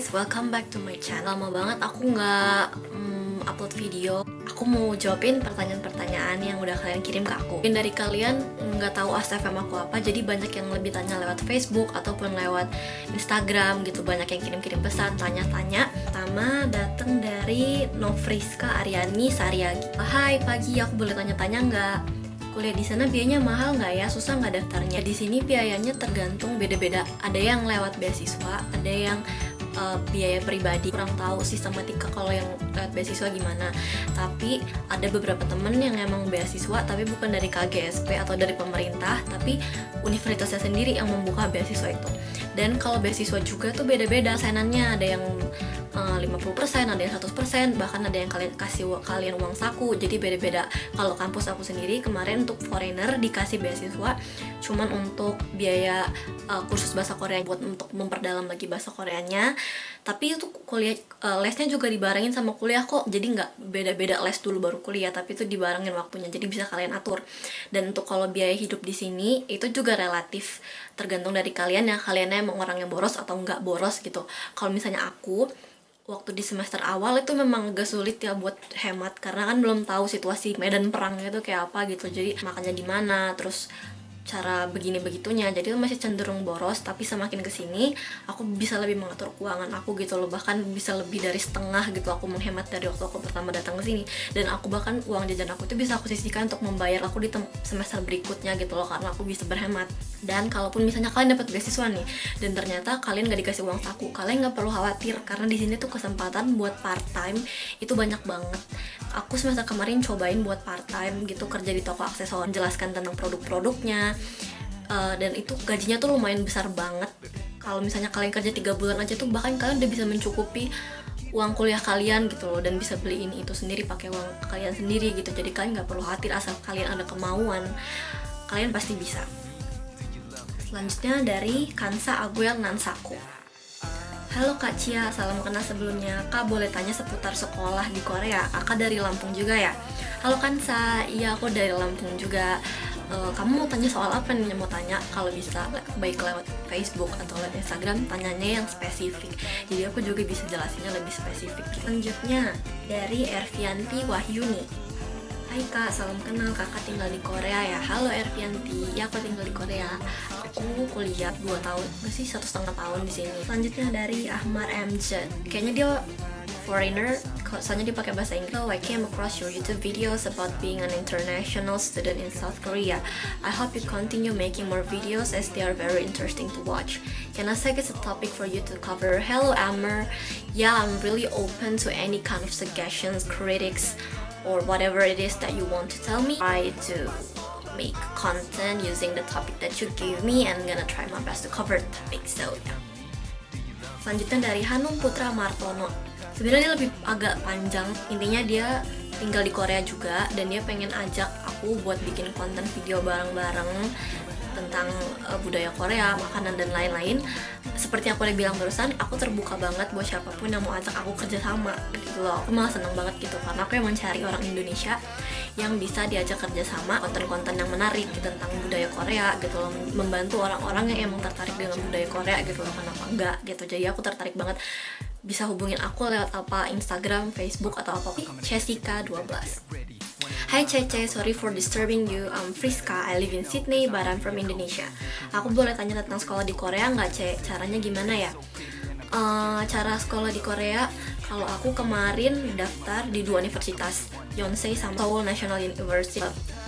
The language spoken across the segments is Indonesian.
guys, welcome back to my channel. Lama banget aku nggak upload video. Aku mau jawabin pertanyaan-pertanyaan yang udah kalian kirim ke aku. Mungkin dari kalian nggak tahu AskFM aku apa, jadi banyak yang lebih tanya lewat Facebook ataupun lewat Instagram gitu. Banyak yang kirim-kirim pesan, tanya-tanya. Pertama datang dari Novriska Aryani Saryagi. Hai pagi, aku boleh tanya-tanya nggak? Kuliah di sana biayanya mahal nggak ya? Susah nggak daftarnya? Di sini biayanya tergantung beda-beda. Ada yang lewat beasiswa, ada yang biaya pribadi. Kurang tahu sistematika kalau yang lewat beasiswa gimana. Tapi ada beberapa temen yang emang beasiswa tapi bukan dari KGSP atau dari pemerintah, tapi universitasnya sendiri yang membuka beasiswa itu. Dan kalau beasiswa juga tuh beda-beda sainannya. Ada yang 50%, ada yang 100%, bahkan ada yang kasih kalian uang saku. Jadi beda-beda. Kalau kampus aku sendiri kemarin untuk foreigner dikasih beasiswa cuman untuk biaya kursus bahasa Korea buat untuk memperdalam lagi bahasa Koreanya. Tapi itu kuliah lesnya juga dibarengin sama kuliah kok. Jadi nggak beda-beda les dulu baru kuliah, tapi itu dibarengin waktunya. Jadi bisa kalian atur. Dan untuk kalau biaya hidup di sini itu juga relatif tergantung dari kalian ya. Kaliannya emang orang yang boros atau nggak boros gitu. Kalau misalnya aku waktu di semester awal itu memang agak sulit ya buat hemat karena kan belum tahu situasi medan perangnya itu kayak apa gitu. Jadi makannya di mana, terus cara begini begitunya, jadi itu masih cenderung boros. Tapi semakin kesini aku bisa lebih mengatur keuangan aku gitu loh, bahkan bisa lebih dari setengah gitu aku menghemat dari waktu aku pertama datang ke sini. Dan aku bahkan uang jajan aku itu bisa aku sisihkan untuk membayar aku di semester berikutnya gitu loh, karena aku bisa berhemat. Dan kalaupun misalnya kalian dapat beasiswa nih dan ternyata kalian gak dikasih uang saku, kalian gak perlu khawatir karena di sini tuh kesempatan buat part time itu banyak banget. Aku semester kemarin cobain buat part time gitu, kerja di toko aksesoris, menjelaskan tentang produk-produknya, dan itu gajinya tuh lumayan besar banget. Kalau misalnya kalian kerja 3 bulan aja tuh bahkan kalian udah bisa mencukupi uang kuliah kalian gitu loh, dan bisa beli ini itu sendiri pakai uang kalian sendiri gitu. Jadi kalian nggak perlu khawatir, asal kalian ada kemauan kalian pasti bisa. Selanjutnya dari Kansa Aguel Nansaku. Halo Kak Cia, salam kenal sebelumnya. Kak boleh tanya seputar sekolah di Korea? Kakak dari Lampung juga ya? Halo Kansa, iya aku dari Lampung juga. Kamu mau tanya soal apa nih? Mau tanya kalau bisa baik lewat Facebook atau lewat Instagram, tanyanya yang spesifik. Jadi aku juga bisa jelasinnya lebih spesifik. Selanjutnya dari Ervianti Wahyuni. Hai Kak, salam kenal, kakak tinggal di Korea ya? Halo Ervianti, ya aku tinggal di Korea. Aku kuliah 2 tahun, masih 1,5 tahun di sini. Selanjutnya dari Ahmad MJ. Kayaknya dia foreigner, soalnya dia pakai bahasa Inggris. I came across your YouTube videos about being an international student in South Korea. I hope you continue making more videos as they are very interesting to watch. Can I suggest a topic for you to cover? Hello Amber. Yeah, I'm really open to any kind of suggestions, critics, or whatever it is that you want to tell me. Try to make content using the topic that you give me, and I'm gonna try my best to cover the topic. So yeah. Selanjutnya dari Hanum Putra Martono. Sebenarnya dia lebih agak panjang. Intinya dia tinggal di Korea juga dan dia pengen ajak aku buat bikin konten video bareng-bareng tentang budaya Korea, makanan dan lain-lain. Seperti yang aku udah bilang barusan, aku terbuka banget buat siapapun yang mau ajak aku kerja sama gitu loh. Aku malah seneng banget gitu karena aku emang cari orang Indonesia yang bisa diajak kerja sama, konten-konten yang menarik gitu, tentang budaya Korea gitu loh, membantu orang-orang yang emang tertarik dengan budaya Korea gitu loh, kenapa enggak gitu. Jadi aku tertarik banget. Bisa hubungin aku lewat apa, Instagram, Facebook atau apa. Jessica 12. Hai Cece, sorry for disturbing you. I'm Friska, I live in Sydney, but I'm from Indonesia. Aku boleh tanya tentang sekolah di Korea nggak, Ce? Caranya gimana ya? Cara sekolah di Korea, kalau aku kemarin daftar di 2 universitas, Yonsei sama Seoul National University.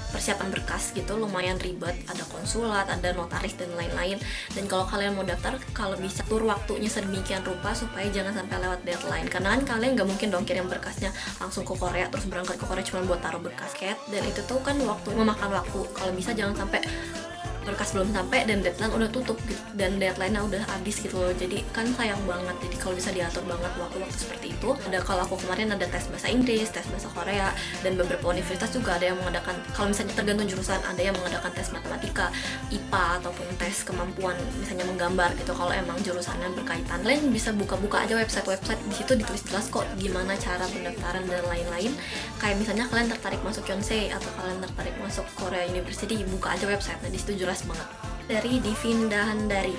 Persiapan berkas gitu lumayan ribet, ada konsulat, ada notaris dan lain-lain. Dan kalau kalian mau daftar, kalau bisa atur waktunya sedemikian rupa supaya jangan sampai lewat deadline, karena kan kalian nggak mungkin dong kirim berkasnya langsung ke Korea terus berangkat ke Korea cuma buat taruh berkas cat, dan itu tuh kan memakan waktu. Kalau bisa jangan sampai berkas belum sampai dan deadline udah tutup gitu, dan deadline-nya udah habis gitu loh. Jadi kan sayang banget. Jadi kalau bisa diatur banget waktu-waktu seperti itu. Ada, kalau aku kemarin ada tes bahasa Inggris, tes bahasa Korea, dan beberapa universitas juga ada yang mengadakan, kalau misalnya tergantung jurusan, ada yang mengadakan tes matematika, IPA, ataupun tes kemampuan misalnya menggambar gitu. Kalau emang jurusannya berkaitan, kalian bisa buka-buka aja website di situ ditulis jelas kok gimana cara pendaftaran dan lain-lain. Kayak misalnya kalian tertarik masuk Yonsei atau kalian tertarik masuk Korea University, buka aja website, nah di situ jelas banget. Dari Divinda Handari.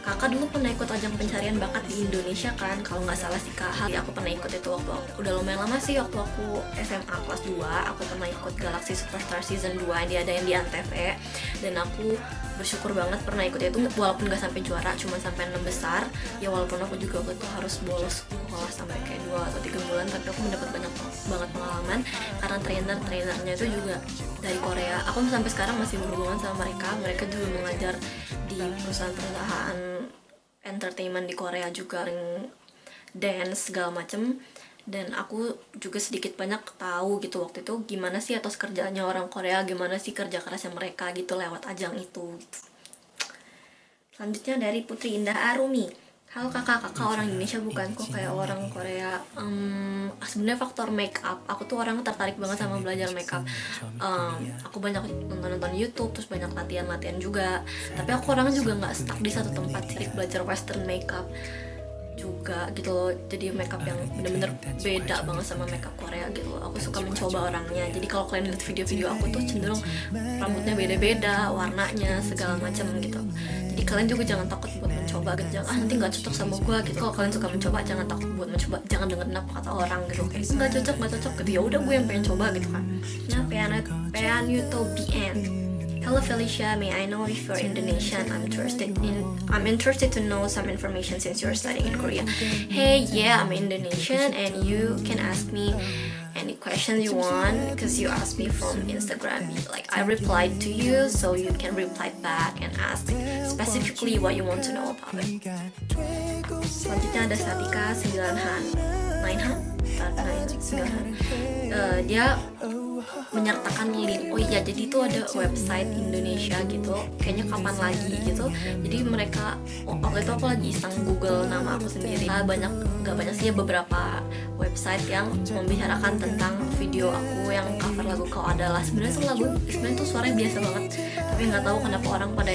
Kakak dulu pernah ikut ajang pencarian bakat di Indonesia kan, kalau nggak salah sih Kak. Aku pernah ikut itu waktu aku udah lumayan lama sih, waktu aku SMA kelas 2 aku pernah ikut Galaxy Superstar Season 2 yang diadain di Antv, dan aku bersyukur banget pernah ikut itu, walaupun nggak sampai juara, cuma sampai 6 besar ya. Walaupun aku juga waktu itu harus bolos sekolah sampai kayak 2 atau 3 bulan, tapi aku mendapat banyak banget pengalaman karena trainernya itu juga dari Korea. Aku sampai sekarang masih berhubungan sama mereka juga mengajar di perusahaan-perusahaan entertainment di Korea juga, dance segala macem, dan aku juga sedikit banyak tahu gitu waktu itu gimana sih atas kerjaannya orang Korea, gimana sih kerja kerasnya mereka gitu lewat ajang itu gitu. Selanjutnya dari Putri Indah Arumi. Halo kakak orang Indonesia bukan kok kayak orang Korea. Sebenarnya faktor make up, aku tuh orang tertarik banget sama belajar make up. Aku banyak nonton YouTube, terus banyak latihan juga. Tapi aku orangnya juga nggak stuck di satu tempat sih, belajar western makeup juga gitu loh. Jadi makeup yang bener-bener beda banget sama makeup Korea gitu loh. Aku suka mencoba orangnya. Jadi kalau kalian lihat video-video aku tuh cenderung rambutnya beda-beda, warnanya segala macam gitu. Jadi kalian juga jangan takut buat mencoba gitu. Jangan nanti nggak cocok sama gue gitu. Kalau kalian suka mencoba jangan takut buat mencoba. Jangan dengerin apa kata orang gitu. Kayak nggak cocok gitu. Ya udah gue yang pengen coba gitu kan. Nah, Pean Utopian. Hello Felicia, may I know if you're Indonesian? I'm interested to know some information since you're studying in Korea. Hey, yeah, I'm Indonesian and you can ask me any questions you want because you asked me from Instagram. Like I replied to you, so you can reply back and ask specifically what you want to know about it. Selanjutnya ada Satika 9Han. Dia menyertakan link. Oh iya, jadi itu ada website Indonesia gitu, kayaknya kapan lagi gitu. Jadi mereka waktu itu aku lagi iseng Google nama aku sendiri. Gak banyak sih ya, beberapa website yang membicarakan tentang video aku yang cover lagu Kau Adalah. Sebenarnya tuh suaranya biasa banget, tapi nggak tahu kenapa orang pada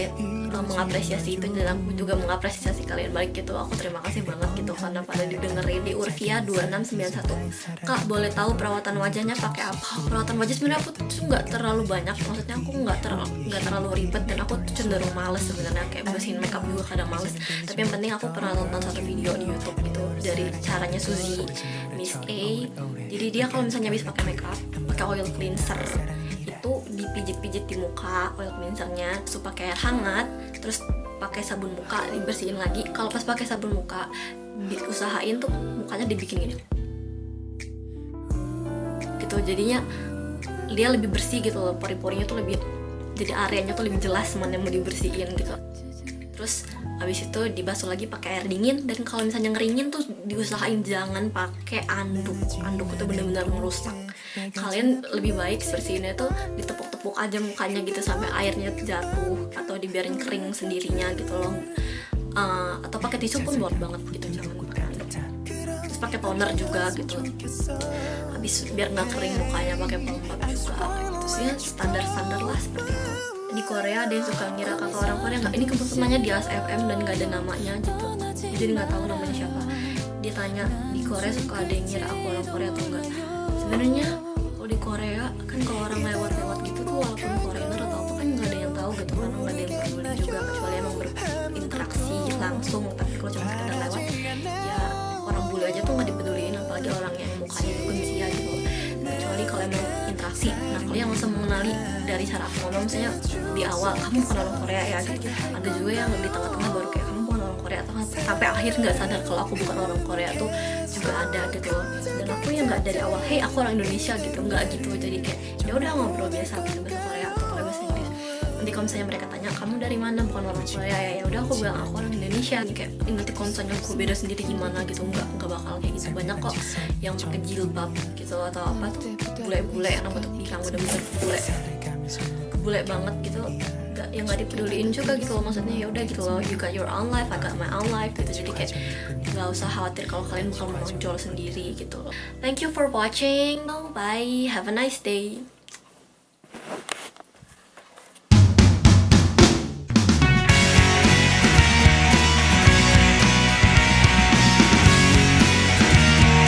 mengapresiasi itu, dan aku juga mengapresiasi kalian balik gitu. Aku terima kasih banget gitu karena pada didengerin. Di Urvia 2691. Kak, boleh tahu perawatan wajahnya pakai apa? Perawatan wajah sebenarnya aku tuh nggak terlalu banyak, maksudnya aku nggak terlalu ribet, dan aku tuh cenderung males sebenarnya, kayak bersihin makeup juga kadang males. Tapi yang penting aku pernah nonton satu video di YouTube gitu dari caranya Suzy Miss A. Jadi dia kalau misalnya habis pakai makeup, pakai oil cleanser itu dipijit-pijit di muka oil cleansernya, terus pakai air hangat, terus pakai sabun muka dibersihin lagi. Kalau pas pakai sabun muka usahain tuh mukanya dibikin gini gitu, jadinya dia lebih bersih gitu loh, pori-porinya tuh lebih, jadi areanya tuh lebih jelas mana yang mau dibersihin gitu. Terus habis itu dibasuh lagi pakai air dingin, dan kalau misalnya ngeringin tuh diusahain jangan pakai anduk itu benar-benar merusak. Kalian lebih baik bersihinnya tuh ditepuk-tepuk aja mukanya gitu sampai airnya jatuh, atau dibiarin kering sendirinya gitu loh. Atau pakai tisu pun boleh banget gitu, jangan pakai anduk. Terus pakai toner juga gitu, habis biar nggak kering mukanya pakai pelembab juga gitu sih ya, standar lah seperti itu. Di Korea ada yang suka ngira kakak orang Korea nggak? Ini kebetulannya di ASFM dan nggak ada namanya gitu, jadi nggak tahu namanya siapa. Dia tanya di Korea suka ada yang ngira aku orang Korea atau enggak. Sebenarnya kalau di Korea kan kalau orang lewat gitu tuh, walaupun foreigner atau apa kan nggak ada yang tahu gitu, karena nggak ada yang peduli juga, kecuali emang berinteraksi langsung. Tapi kalau cuma sekedar lewat ya orang bule aja tuh nggak dipeduliin, apalagi orang yang mukanya bukan sia gitu. Kecuali kalau emang interaksi. Nah, kalian langsung mengenali dari cara aku ngomong, misalnya di awal kamu bukan orang Korea ya gitu. Ada juga yang di tengah-tengah baru kayak kamu bukan orang Korea, atau sampai akhir nggak sadar kalau aku bukan orang Korea tuh juga ada gitu loh. Dan aku yang nggak dari awal, hey aku orang Indonesia gitu, nggak gitu. Jadi kayak ya udah ngobrol biasa gitu bahasa Korea atau kalau bahasa Inggris. Nanti kalau misalnya mereka tanya kamu dari mana, bukan orang Korea ya udah aku bilang aku orang Indonesia. Kayak nanti kalau misalnya aku beda sendiri gimana gitu, nggak bakal kayak gitu. Banyak kok yang pakai jilbab gitu atau apa tuh, bule-bule yang rambut pirang udah bule banget gitu, nggak dipeduliin juga gitu loh. Maksudnya ya udah gitu loh, you got your own life, I got my own life gitu. Jadi kayak nggak usah khawatir kalau kalian bakal menonjol sendiri gitu loh. Thank you for watching, bye, have a nice day.